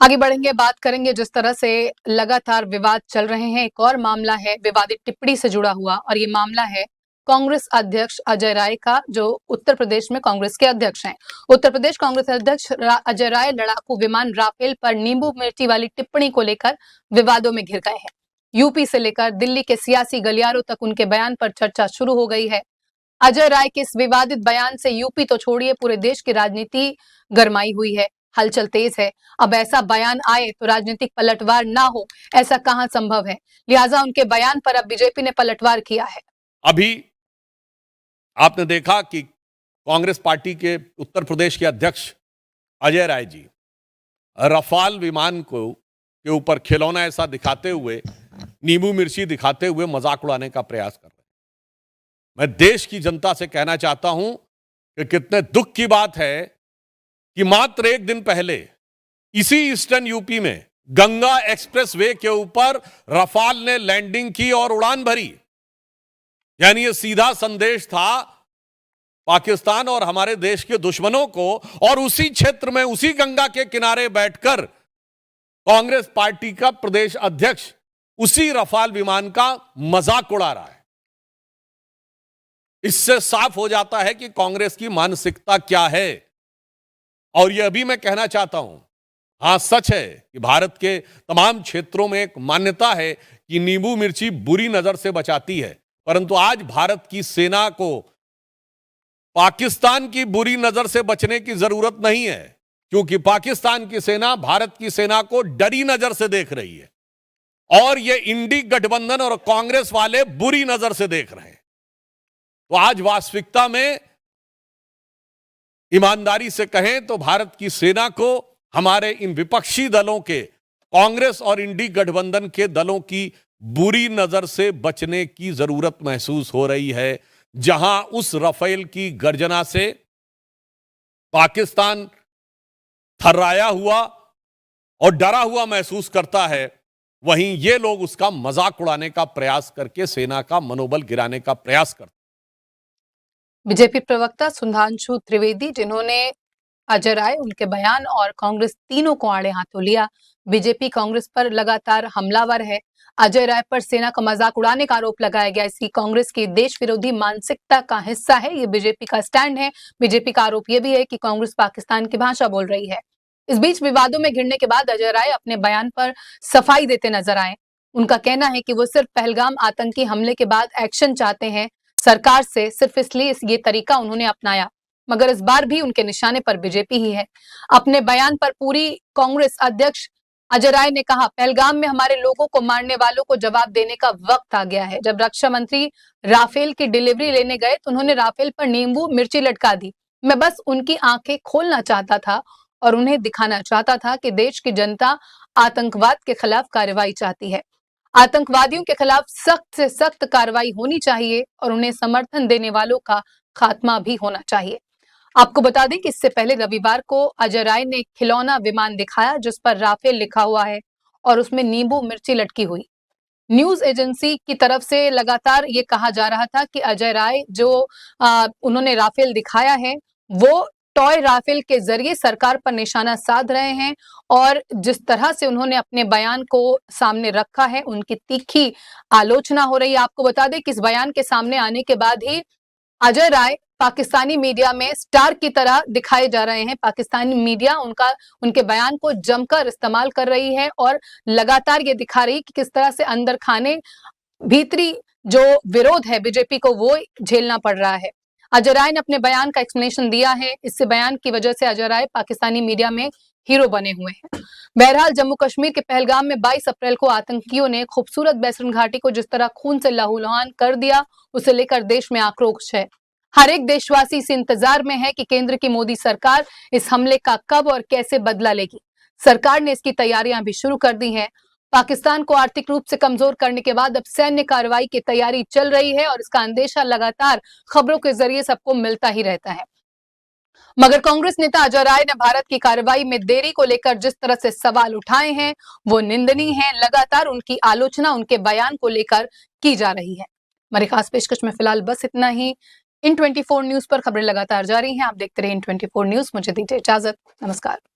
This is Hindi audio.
आगे बढ़ेंगे, बात करेंगे जिस तरह से लगातार विवाद चल रहे हैं। एक और मामला है विवादित टिप्पणी से जुड़ा हुआ, और ये मामला है कांग्रेस अध्यक्ष अजय राय का, जो उत्तर प्रदेश में कांग्रेस के अध्यक्ष हैं। उत्तर प्रदेश कांग्रेस अध्यक्ष अजय राय लड़ाकू विमान राफेल पर नींबू मिर्ची वाली टिप्पणी को लेकर विवादों में घिर गए हैं। यूपी से लेकर दिल्ली के सियासी गलियारों तक उनके बयान पर चर्चा शुरू हो गई है। अजय राय के इस विवादित बयान से यूपी तो छोड़िए, पूरे देश की राजनीति गरमाई हुई है, हलचल तेज है। अब ऐसा बयान आए तो राजनीतिक पलटवार ना हो, ऐसा कहां संभव है। लिहाजा उनके बयान पर अब बीजेपी ने पलटवार किया है। अभी आपने देखा कि कांग्रेस पार्टी के उत्तर प्रदेश के अध्यक्ष अजय राय जी रफाल विमान को के ऊपर खिलौना ऐसा दिखाते हुए, नींबू मिर्ची दिखाते हुए मजाक उड़ाने का प्रयास कर रहे हैं। मैं देश की जनता से कहना चाहता हूं कि कितने दुख की बात है कि मात्र एक दिन पहले इसी ईस्टर्न यूपी में गंगा एक्सप्रेस वे के ऊपर रफाल ने लैंडिंग की और उड़ान भरी। यानी यह सीधा संदेश था पाकिस्तान और हमारे देश के दुश्मनों को, और उसी क्षेत्र में उसी गंगा के किनारे बैठकर कांग्रेस पार्टी का प्रदेश अध्यक्ष उसी रफाल विमान का मजाक उड़ा रहा है। इससे साफ हो जाता है कि कांग्रेस की मानसिकता क्या है। और यह भी मैं कहना चाहता हूं, हां सच है कि भारत के तमाम क्षेत्रों में एक मान्यता है कि नींबू मिर्ची बुरी नजर से बचाती है, परंतु आज भारत की सेना को पाकिस्तान की बुरी नजर से बचने की जरूरत नहीं है, क्योंकि पाकिस्तान की सेना भारत की सेना को डरी नजर से देख रही है, और यह इंडी गठबंधन और कांग्रेस वाले बुरी नजर से देख रहे हैं। तो आज वास्तविकता में ईमानदारी से कहें तो भारत की सेना को हमारे इन विपक्षी दलों के, कांग्रेस और इंडी गठबंधन के दलों की बुरी नजर से बचने की जरूरत महसूस हो रही है। जहां उस राफेल की गर्जना से पाकिस्तान थर्राया हुआ और डरा हुआ महसूस करता है, वहीं ये लोग उसका मजाक उड़ाने का प्रयास करके सेना का मनोबल गिराने का प्रयास करते हैं। बीजेपी प्रवक्ता सुधांशु त्रिवेदी, जिन्होंने अजय राय, उनके बयान और कांग्रेस तीनों को आड़े हाथों लिया। बीजेपी कांग्रेस पर लगातार हमलावर है। अजय राय पर सेना का मजाक उड़ाने का आरोप लगाया गया। इसकी कांग्रेस की देश विरोधी मानसिकता का हिस्सा है, ये बीजेपी का स्टैंड है। बीजेपी का आरोप यह भी है कि कांग्रेस पाकिस्तान की भाषा बोल रही है। इस बीच विवादों में घिरने के बाद अजय राय अपने बयान पर सफाई देते नजर आए। उनका कहना है कि वो सिर्फ पहलगाम आतंकी हमले के बाद एक्शन चाहते हैं सरकार से, सिर्फ इसलिए ये तरीका उन्होंने अपनाया, मगर इस बार भी उनके निशाने पर बीजेपी ही है। अपने बयान पर पूरी कांग्रेस अध्यक्ष अजय राय ने कहा, पहलगाम में हमारे लोगों को मारने वालों को जवाब देने का वक्त आ गया है। जब रक्षा मंत्री राफेल की डिलीवरी लेने गए तो उन्होंने राफेल पर नींबू मिर्ची लटका दी। मैं बस उनकी आंखें खोलना चाहता था और उन्हें दिखाना चाहता था कि देश की जनता आतंकवाद के खिलाफ कार्रवाई चाहती है। आतंकवादियों के खिलाफ सख्त से सख्त कार्रवाई होनी चाहिए और उन्हें समर्थन देने वालों का खात्मा भी होना चाहिए। आपको बता दें कि इससे पहले रविवार को अजय राय ने खिलौना विमान दिखाया जिस पर राफेल लिखा हुआ है और उसमें नींबू मिर्ची लटकी हुई। न्यूज एजेंसी की तरफ से लगातार ये कहा जा रहा था कि अजय राय जो उन्होंने राफेल दिखाया है वो टॉय राफेल के जरिए सरकार पर निशाना साध रहे हैं, और जिस तरह से उन्होंने अपने बयान को सामने रखा है उनकी तीखी आलोचना हो रही है। आपको बता दें कि इस बयान के सामने आने के बाद ही अजय राय पाकिस्तानी मीडिया में स्टार की तरह दिखाए जा रहे हैं। पाकिस्तानी मीडिया उनके बयान को जमकर इस्तेमाल कर रही है और लगातार ये दिखा रही है कि किस तरह से अंदर खाने भीतरी जो विरोध है बीजेपी को वो झेलना पड़ रहा है। अजय राय ने अपने बयान का एक्सप्लेनेशन दिया है। इस बयान की वजह से अजय राय पाकिस्तानी मीडिया में हीरो बने हुए हैं। बहरहाल जम्मू कश्मीर के पहलगाम में 22 अप्रैल को आतंकियों ने खूबसूरत बैसरन घाटी को जिस तरह खून से लहूलुहान कर दिया, उसे लेकर देश में आक्रोश है। हर एक देशवासी इस इंतजार में है कि केंद्र की मोदी सरकार इस हमले का कब और कैसे बदला लेगी। सरकार ने इसकी तैयारियां भी शुरू कर दी हैं। पाकिस्तान को आर्थिक रूप से कमजोर करने के बाद अब सैन्य कार्रवाई की तैयारी चल रही है और इसका अंदेशा लगातार खबरों के जरिए सबको मिलता ही रहता है। मगर कांग्रेस नेता अजय राय ने भारत की कार्रवाई में देरी को लेकर जिस तरह से सवाल उठाए हैं वो निंदनीय है। लगातार उनकी आलोचना उनके बयान को लेकर की जा रही है। हमारी खास पेशकश में फिलहाल बस इतना ही। इन 24 न्यूज पर खबरें लगातार जारी हैं। आप देखते रहे इन 24 न्यूज। मुझे दीजिए इजाजत। नमस्कार।